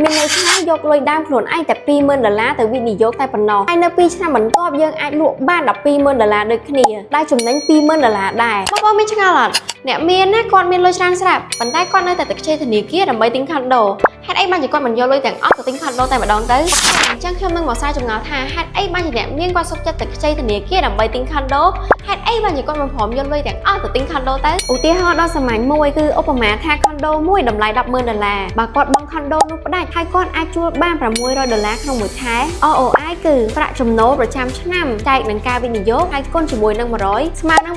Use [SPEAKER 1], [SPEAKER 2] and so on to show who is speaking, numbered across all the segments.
[SPEAKER 1] មានន័យថាយកលុយដើមខ្លួនឯងតែ $20,000 ទៅវិនិយោគតែប៉ុណ្ណោះហើយនៅ2ឆ្នាំបន្ទាប់យើងអាចលក់បាន$12,000ដូចគ្នាដែលចំណេញ$20,000ដែរបងប្អូនមានឆ្ងល់អត់អ្នកមានណាគាត់មានលុយច្រើនស្រាប់ប៉ុន្តែគាត់នៅតែទៅខ្ចីធនាគារដើម្បីទិញខុនដូហេតុអីបានជាគាត់មិនយកលុយទាំងអស់ទៅទិញខុនដូតែម្ដងទៅអញ្ចឹងខ្ញុំនឹងមកសើចម្ងល់ថាហេតុអីបានជាអ្នកមានគាត់សុខចិត្តទៅខ្ចីធនាគារដើម្បីទិញខុនដូហេតុអីបានជាគាត់មិនព្រមយកលុយទាំងអស់ទៅទិញខុនដូទៅឧទាហរណ៍ដ៏សាមញ្ញមួយគឺឧបមាថាខុនដូមួយតម្លៃ$10,000បើគាត់បង់ខុនដូនោះផ្ដាច់ហើយគាត់អាចជួលបាន$600ក្នុងមួយខែ ROI គឺប្រាក់ចំណូលប្រចាំឆ្នាំចែកនឹងការវិនិយោគហើយគុណជាមួយនឹង100ស្មើនឹង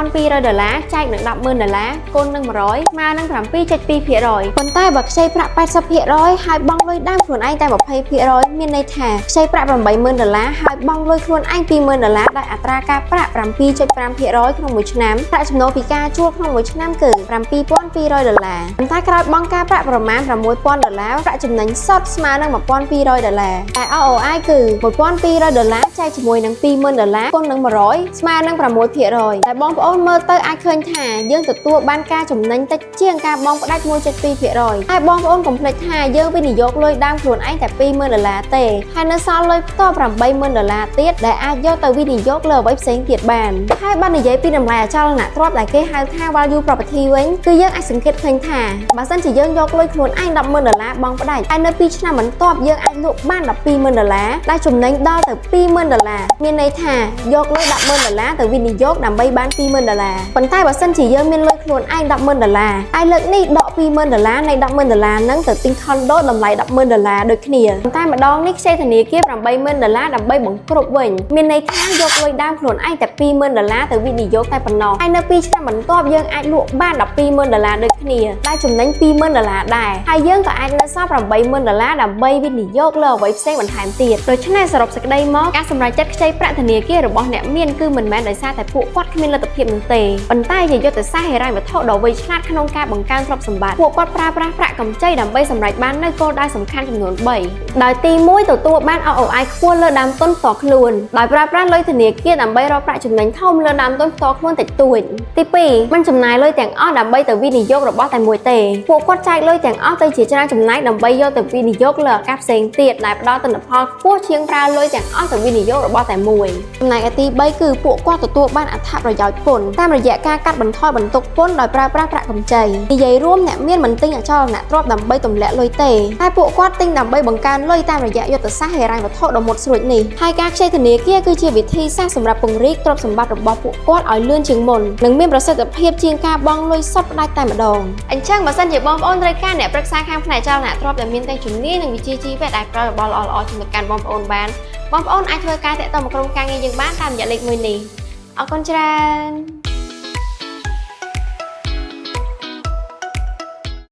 [SPEAKER 1] $7,200ចែកនឹង$10,000គុណនឹង100ស្មើនឹង 7.2% ប៉ុន្តែបើខ្ចីប្រាក់ 80% ហើយបង់លុយដើមខ្លួនឯងតែ 20% មានន័យថាខ្ចីប្រាក់$80,000ហើយបង់លុយខ្លួនឯង$20,000ដោយអត្រាការប្រាក់ 7.5% ក្នុងមួយឆ្នាំប្រាក់ចំណូលពីការជួលក្នុងមួយឆ្នាំគឺ$7,200ប៉ុន្តែក្រោយបង់ការប្រាក់ប្រមាណ$6,000ប្រាក់ចំណេញសុទ្ធស្មើនឹង$1,200តែ ROI គឺ$1,200ចែកជាមួយនឹង$20,000គុណនឹង100ស្មើនឹង 6% តែបងប្អូនមើលទៅអាចឃើញថាយើងទទួលបានការចំណេញតិចជាងការបង់ផ្ដាច់ 1.2% ហើយបងប្អូនកុំភ្លេចថាយើងវិនិយោគលុយដើមខ្លួនឯងតែ$20,000ទេហើយនៅសល់លុយផ្ទាល់$80,000ទៀតដែលអាចយកទៅវិនិយោគលើអ្វីផ្សេងទៀតបានហើយបើនិយាយពីតម្លៃអចលនទ្រព្យដែលគេហៅថា value property វិញគឺយើងអាចសង្កេតឃើញថាបើសិនជាយើងយកលុយខ្លួនឯង$10,000បង់ផ្ដាច់ហើយនៅ2ឆ្នាំបន្ទាប់យើងអាចលក់បាន$12,000ដែលចំណេញដល់ទៅ$20,000មានន័យថាយកលុយ$10,000ទៅវិនិយោគដើម្បីបាន$20,000ប៉ុន្តែបើសិនជាយើងមានលុយខ្លួនឯង$10,000ហើយលើកនេះដក$20,000នៃ$10,000ហ្នឹងទៅទិញខុនដូតម្លៃ$10,000ដូចគ្នាប៉ុន្តែម្ដងនេះខ្ចីធនាគារ$80,000ដើម្បីបង្គ្រប់វិញមានន័យថាយកលុយដើមខ្លួនឯងតែ$20,000ទៅវិនិយោគតែប៉ុណ្ណោះហើយនៅ2ឆ្នាំបន្ទាប់យើងអាចលក់បាន$12,000ដូចគ្នាដែលចំណេញ$20,000ដែរហើយយើងក៏អាចនៅសល់$80,000ដើម្បីវិនិយោគលើអ្វីផ្សេងបន្ថែមទៀតដូច្នេះសរុបសេចក្តីមកការសម្រេចចិត្តខ្ចីប្រាក់ធនាគាររបស់អ្នកមានគឺមិនមែនដោយសារតែពួកគាត់គ្មានលទ្ធភាពនោះទេប៉ុន្តែជាយុទ្ធសាស្ត្រហិរញ្ញវត្ថុដ៏វៃឆ្លាតក្នុងការបង្កើនទ្រព្យសម្បត្តិពួកគាត់ប្រើប្រាស់ប្រាក់កម្ចីដើម្បីសម្រេចបាននូវគោលដៅសំខាន់ចំនួន3ដោយទី1ទទួលបាន ROI ខ្ពស់លើដើមទុនផ្ទាល់ខ្លួនដោយប្រើប្រាស់លុយធនាគារដើម្បីរកប្រាក់ចំណេញធំលើដើមទុនផ្ទាល់ខ្លួនតិចតួចទី2មិនចំណាយលុយទាំងអស់ដើម្បីទៅវិនិយោគរបស់តែមួយទេពួកគាត់ចែកលុយទាំងអស់ទៅជាច្រើនចំណែកដើម្បីយកទៅវិនិយោគលើឱកាសផ្សេងទៀតដែលផ្ដល់ទិន្នផលខ្ពស់ជាងប្រើលុយទាំងអស់ទៅវិនិយោគរបស់តែមួយចំណែកឯទី3គឺពួកគាត់ទទួលបានអត្ថប្រយោជន៍ពន្ធតាមរយៈការកាត់បន្ថយបន្ទុកពន្ធដោយប្រើប្រាស់ប្រាក់កម្ចីនិយាយរួមអ្នកមានមិនទិញអចលនទ្រព្យដើម្បីទម្លាក់លុយទេតែពួកគាត់ទិញដើម្បីបង្កើនលុយតាមរយៈយុទ្ធសាស្ត្រហិរញ្ញវត្ថុដ៏មុតស្រួចនេះហើយការខ្ចីធនាគារគឺជាវិធីសាស្ត្រសម្រាប់ពង្រីកទ្រព្យសម្បត្តិរបស់ពួកគាត់ឲ្យលឿនជាងមុននិងមានប្រសិទ្ធភាពជាងការបង់លុយសុទ្ធផ្ដាច់តែម្ដងអញ្ចឹងបើសិនជាបងប្អូនត្រូវការអ្នកប្រឹក្សាខាងផ្នែកអចលនទ្រព្យដែលមានទាំងជំនាញនិងវិជ្ជាជីវៈដែលផ្ដល់យោបល់ល្អៗជំនួសកាន់បងប្អូនបានបងប្អូនអាចធ្វើការទាក់ទងមកក្រុមការងារយើងបានតាមរយៈលេខមួយនេះអរគុណច្រើន